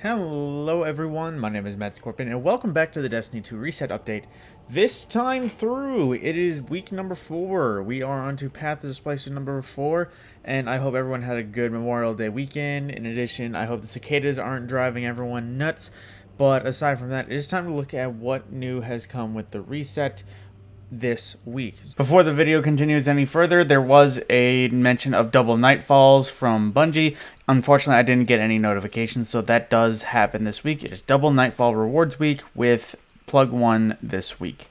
Hello everyone, my name is Matt Scorpion, and welcome back to the Destiny 2 Reset Update. This time through, it is week number 4. We are on to Path of the Splicer number 4, and I hope everyone had a good Memorial Day weekend. In addition, I hope the cicadas aren't driving everyone nuts. But aside from that, it is time to look at what new has come with the reset this week. Before the video continues any further, there was a mention of double nightfalls from Bungie. Unfortunately, I didn't get any notifications, so that does happen this week. It is double nightfall rewards week with plug 1 this week.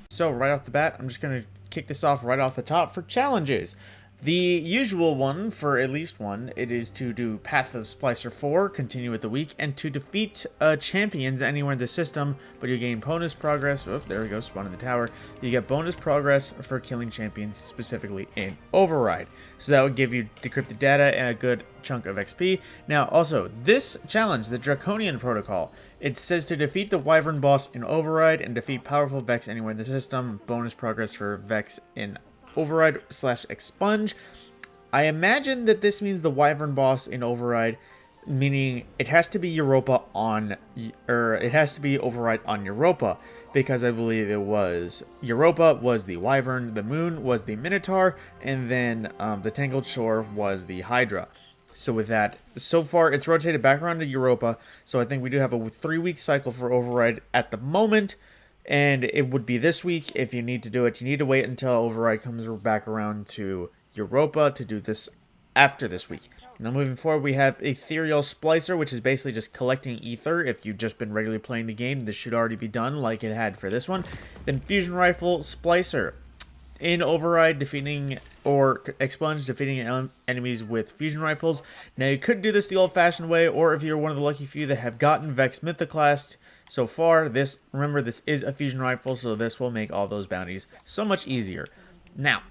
So right off the bat, I'm just going to kick this off right off the top for challenges. The usual one, for at least one, it is to do Path of Splicer 4, continue with the week, and to defeat champions anywhere in the system, but you gain bonus progress. Oh, there we go, spawn in the tower. You get bonus progress for killing champions, specifically in Override. So that would give you decrypted data and a good chunk of XP. Now, also, this challenge, the Draconian protocol, it says to defeat the Wyvern boss in Override and defeat powerful Vex anywhere in the system, bonus progress for Vex in Override/expunge. I imagine that this means the Wyvern boss in Override, meaning it has to be Europa on, or it has to be Override on Europa, because I believe it was Europa was the Wyvern, the Moon was the Minotaur, and then the Tangled Shore was the Hydra. So with that, so far it's rotated back around to Europa, so I think we do have a 3-week cycle for Override at the moment. And it would be this week. If you need to do it, you need to wait until Override comes back around to Europa to do this after this week. Now moving forward, we have Ethereal Splicer, which is basically just collecting ether. If you've just been regularly playing the game, this should already be done like it had for this one. Then Fusion Rifle Splicer. In Override, defeating or expunge, defeating enemies with fusion rifles. Now you could do this the old-fashioned way, or if you're one of the lucky few that have gotten Vex Mythoclast so far, remember this is a fusion rifle, so this will make all those bounties so much easier. Now,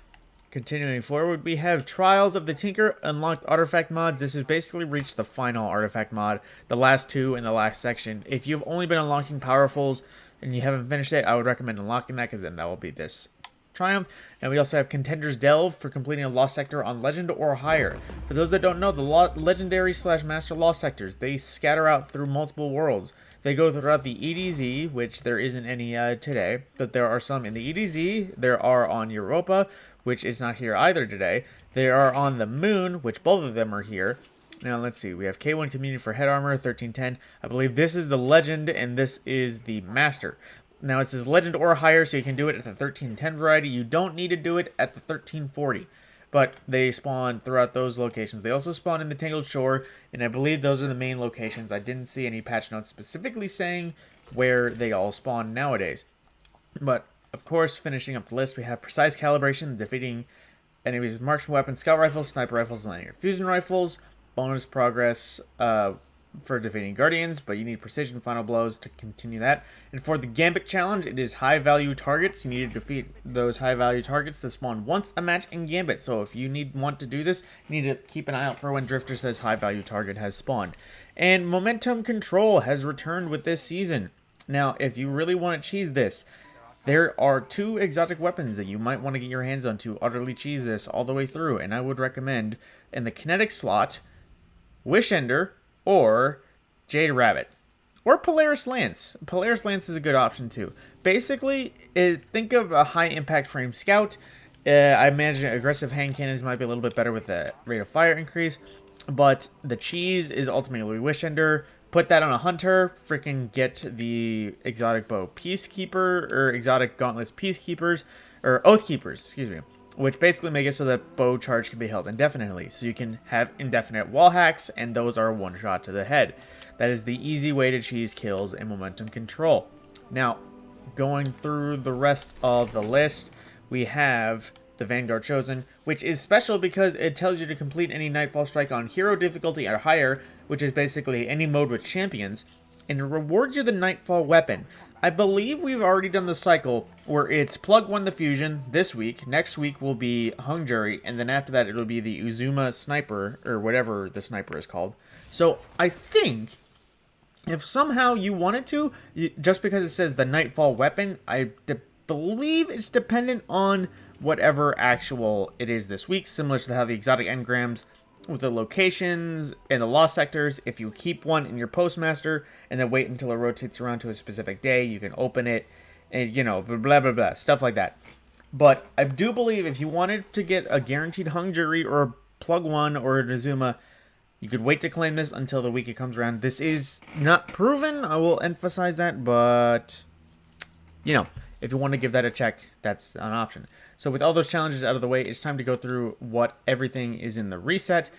continuing forward, we have Trials of the Tinker, unlocked artifact mods. This has basically reached the final artifact mod, the last two in the last section. If you've only been unlocking powerfuls and you haven't finished it, I would recommend unlocking that, because then that will be this Triumph. And we also have Contender's Delve for completing a Lost Sector on Legend or higher. For those that don't know, the Legendary/Master Lost Sectors, they scatter out through multiple worlds. They go throughout the EDZ, which there isn't any today, but there are some in the EDZ. There are on Europa, which is not here either today. They are on the Moon, which both of them are here. Now, let's see. We have K1 Community for Head Armor, 1310. I believe this is the Legend, and this is the Master. Now, it says Legend or higher, so you can do it at the 1310 variety. You don't need to do it at the 1340. But they spawn throughout those locations. They also spawn in the Tangled Shore, and I believe those are the main locations. I didn't see any patch notes specifically saying where they all spawn nowadays. But, of course, finishing up the list, we have Precise Calibration, defeating enemies with marksman weapons, scout rifles, sniper rifles, and linear fusion rifles. Bonus progress for defeating Guardians, but you need precision final blows to continue that. And for the Gambit challenge, it is high value targets. You need to defeat those high value targets that spawn once a match in Gambit. So if you want to do this, you need to keep an eye out for when Drifter says high value target has spawned. And Momentum Control has returned with this season. Now, if you really want to cheese this, there are 2 exotic weapons that you might want to get your hands on to utterly cheese this all the way through. And I would recommend in the kinetic slot, Wish Ender, or Jade Rabbit, or Polaris Lance. Polaris Lance is a good option too. Basically, think of a high impact frame scout. I imagine aggressive hand cannons might be a little bit better with the rate of fire increase, but the cheese is ultimately Wish Ender. Put that on a hunter, freaking get the exotic bow Peacekeeper, or exotic gauntlets Peacekeepers, or Oathkeepers, excuse me, which basically make it so that bow charge can be held indefinitely. So you can have indefinite wall hacks, and those are one shot to the head. That is the easy way to cheese kills and momentum control. Now, going through the rest of the list, we have the Vanguard Chosen, which is special because it tells you to complete any Nightfall Strike on hero difficulty or higher, which is basically any mode with champions, and it rewards you the Nightfall weapon. I believe we've already done the cycle where it's plug 1 the fusion this week. Next week will be Hung Jury, and then after that it'll be the Uzuma Sniper, or whatever the sniper is called. So I think if somehow you wanted to, just because it says the Nightfall weapon, I believe it's dependent on whatever actual it is this week, similar to how the exotic engrams with the locations and the lost sectors. If you keep one in your postmaster and then wait until it rotates around to a specific day, you can open it, and you know, blah blah blah, stuff like that. But I do believe if you wanted to get a guaranteed hung jury or a plug one or a Nazuma, you could wait to claim this until the week it comes around. This is not proven, I will emphasize that, but you know, if you want to give that a check, that's an option. So with all those challenges out of the way, it's time to go through what everything is in the reset.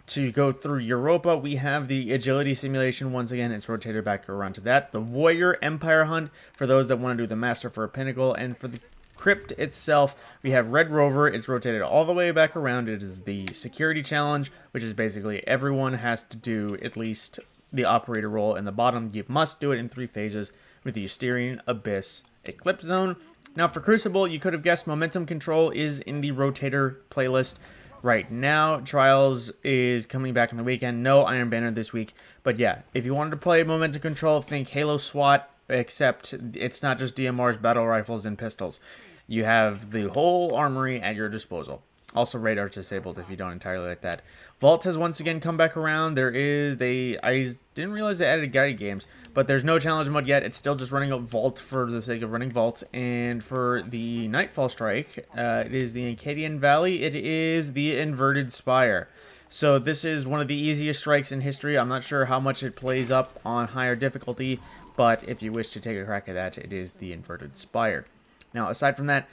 To go through Europa, we have the agility simulation. Once again, it's rotated back around to that. The Warrior Empire Hunt, for those that want to do the Master for a Pinnacle. And for the Crypt itself, we have Red Rover. It's rotated all the way back around. It is the Security Challenge, which is basically everyone has to do at least the Operator role in the bottom. You must do it in 3 phases with the Asterian, Abyss, Eclipse Zone. Now for Crucible, you could have guessed Momentum Control is in the Rotator playlist right now. Trials is coming back on the weekend. No Iron Banner this week. But yeah, if you wanted to play Momentum Control, think Halo SWAT, except it's not just DMRs, battle rifles, and pistols. You have the whole armory at your disposal. Also, radar's disabled if you don't entirely like that. Vault has once again come back around. I didn't realize they added guided games, but there's no challenge mode yet. It's still just running up Vault for the sake of running Vault. And for the Nightfall Strike, it is the Acadian Valley. It is the Inverted Spire. So this is one of the easiest strikes in history. I'm not sure how much it plays up on higher difficulty, but if you wish to take a crack at that, it is the Inverted Spire. Now, aside from that,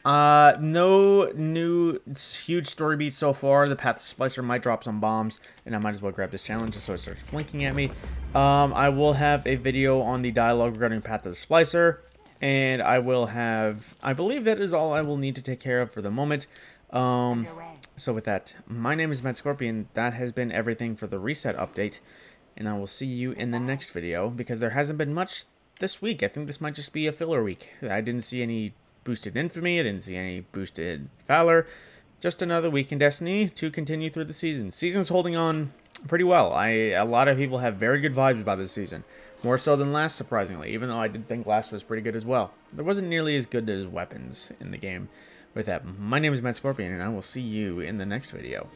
no new huge story beats so far. The Path to Splicer might drop some bombs, and I might as well grab this challenge just so it starts blinking at me. I will have a video on the dialogue regarding Path to the Splicer, and I believe that is all I will need to take care of for the moment. So with that, my name is Matt Scorpion. That has been everything for the reset update, and I will see you in the next video, because there hasn't been much this week. I think this might just be a filler week. I didn't see any boosted Infamy, I didn't see any boosted Valor. Just another week in Destiny to continue through the season. Season's holding on pretty well. A lot of people have very good vibes about this season. More so than last, surprisingly, even though I did think last was pretty good as well. There wasn't nearly as good as weapons in the game. With that, my name is Matt Scorpion, and I will see you in the next video.